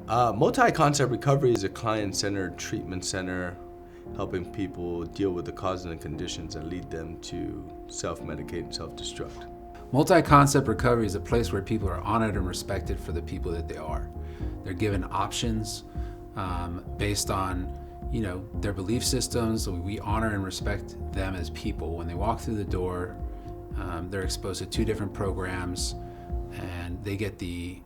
Multi-concept recovery is a client-centered treatment center helping people deal with the causes and conditions that lead them to self-medicate and self-destruct. Multi-concept recovery is a place where people are honored and respected for the people that they are. They're given options based on their belief systems. We honor and respect them as people. When they walk through the door, they're exposed to 2 different programs, and they get the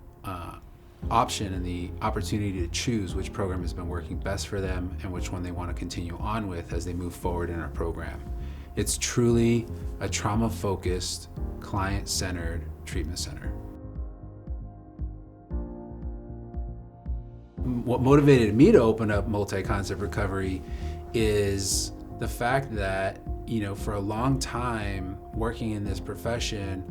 option and the opportunity to choose which program has been working best for them and which one they want to continue on with as they move forward in our program. It's truly a trauma-focused, client-centered treatment center. What motivated me to open up multi-concept recovery is the fact that, for a long time working in this profession,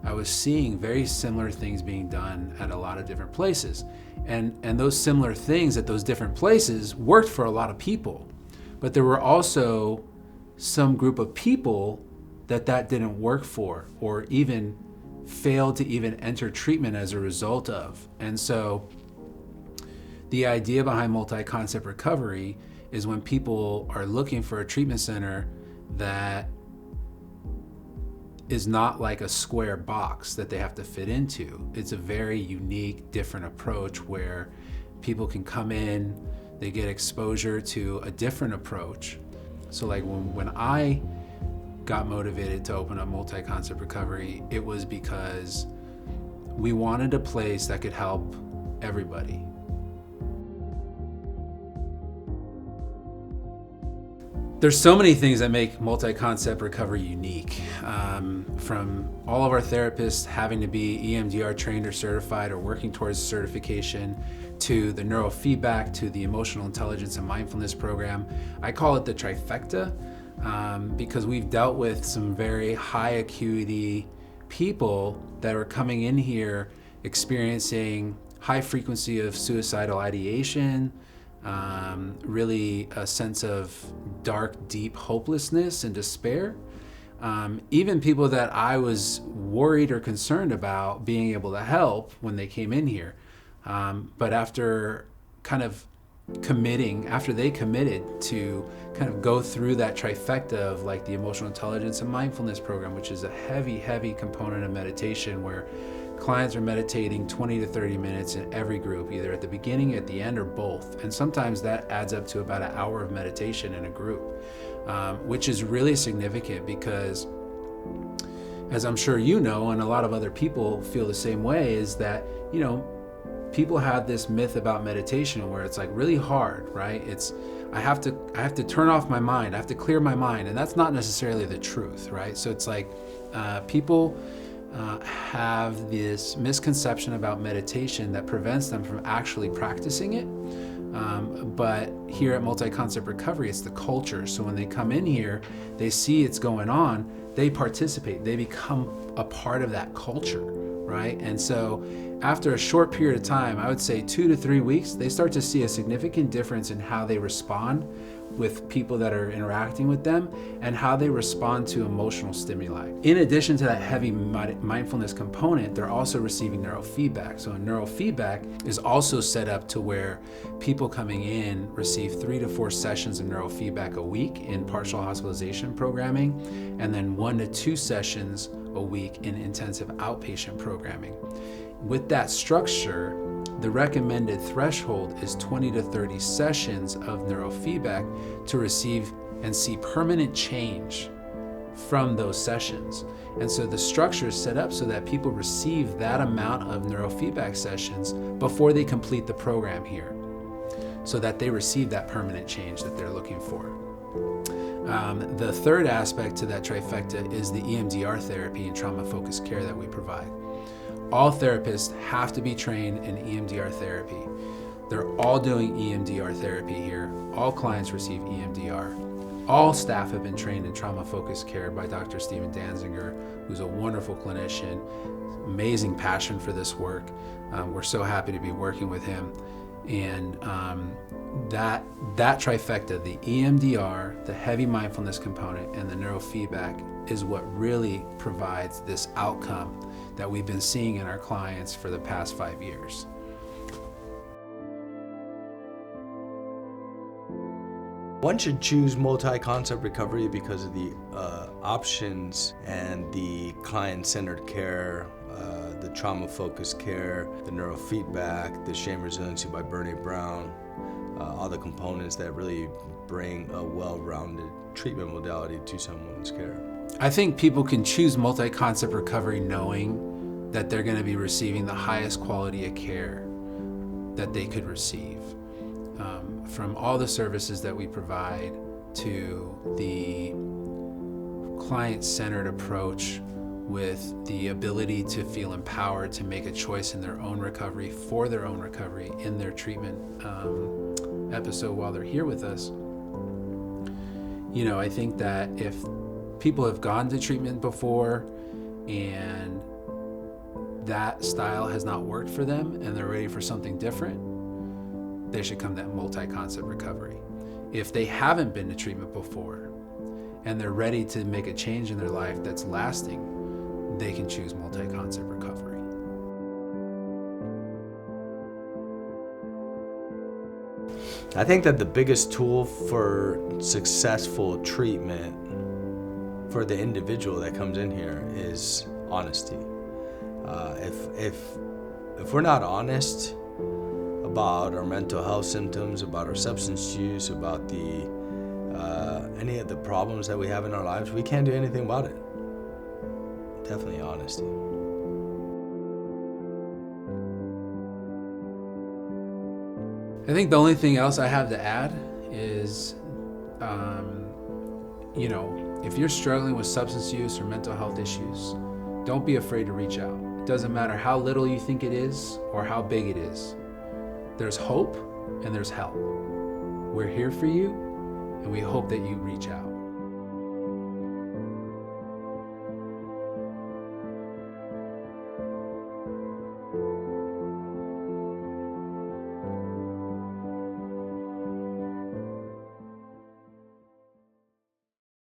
I was seeing very similar things being done at a lot of different places. And those similar things at those different places worked for a lot of people. But there were also some group of people that didn't work for, or even failed to even enter treatment as a result of. And so the idea behind multi-concept recovery is when people are looking for a treatment center that is not like a square box that they have to fit into. It's a very unique, different approach where people can come in, they get exposure to a different approach. So like when I got motivated to open up multi-concept recovery, it was because we wanted a place that could help everybody. There's so many things that make multi-concept recovery unique, from all of our therapists having to be EMDR trained or certified or working towards certification, to the neurofeedback, to the emotional intelligence and mindfulness program. I call it the trifecta because we've dealt with some very high acuity people that are coming in here experiencing high frequency of suicidal ideation, really a sense of dark, deep hopelessness and despair. Even people that I was worried or concerned about being able to help when they came in here. But after kind of after they committed to kind of go through that trifecta of like the emotional intelligence and mindfulness program, which is a heavy, heavy component of meditation where clients are meditating 20 to 30 minutes in every group, either at the beginning, at the end, or both. And sometimes that adds up to about an hour of meditation in a group, which is really significant because, as I'm sure you know, and a lot of other people feel the same way, is that, people have this myth about meditation where it's like really hard, right? I have to turn off my mind, I have to clear my mind, and that's not necessarily the truth, right? So it's like people have this misconception about meditation that prevents them from actually practicing it. But here at Multi-Concept Recovery, it's the culture. So when they come in here, they see it's going on, they participate, they become a part of that culture, right? And so after a short period of time, I would say 2 to 3 weeks, they start to see a significant difference in how they respond with people that are interacting with them and how they respond to emotional stimuli. In addition to that heavy mindfulness component, they're also receiving neurofeedback. So neurofeedback is also set up to where people coming in receive 3 to 4 sessions of neurofeedback a week in partial hospitalization programming, and then 1 to 2 sessions a week in intensive outpatient programming. With that structure, the recommended threshold is 20 to 30 sessions of neurofeedback to receive and see permanent change from those sessions. And so the structure is set up so that people receive that amount of neurofeedback sessions before they complete the program here, so that they receive that permanent change that they're looking for. The third aspect to that trifecta is the EMDR therapy and trauma-focused care that we provide. All therapists have to be trained in EMDR therapy. They're all doing EMDR therapy here. All clients receive EMDR. All staff have been trained in trauma-focused care by Dr. Stephen Danziger, who's a wonderful clinician, amazing passion for this work. We're so happy to be working with him. And that trifecta, the EMDR, the heavy mindfulness component, and the neurofeedback is what really provides this outcome that we've been seeing in our clients for the past 5 years. One should choose multi-concept recovery because of the options and the client-centered care, the trauma-focused care, the neurofeedback, the shame resiliency by Brene Brown, all the components that really bring a well-rounded treatment modality to someone's care. I think people can choose multi-concept recovery knowing that they're going to be receiving the highest quality of care that they could receive. From all the services that we provide to the client-centered approach with the ability to feel empowered to make a choice in their own recovery, for their own recovery, in their treatment episode while they're here with us. I think that if people have gone to treatment before and that style has not worked for them and they're ready for something different, they should come to multi-concept recovery. If they haven't been to treatment before and they're ready to make a change in their life that's lasting, they can choose multi-concept recovery. I think that the biggest tool for successful treatment for the individual that comes in here is honesty. If we're not honest about our mental health symptoms, about our substance use, about the any of the problems that we have in our lives, we can't do anything about it. Definitely honesty. I think the only thing else I have to add is, if you're struggling with substance use or mental health issues, don't be afraid to reach out. It doesn't matter how little you think it is or how big it is. There's hope and there's help. We're here for you, and we hope that you reach out.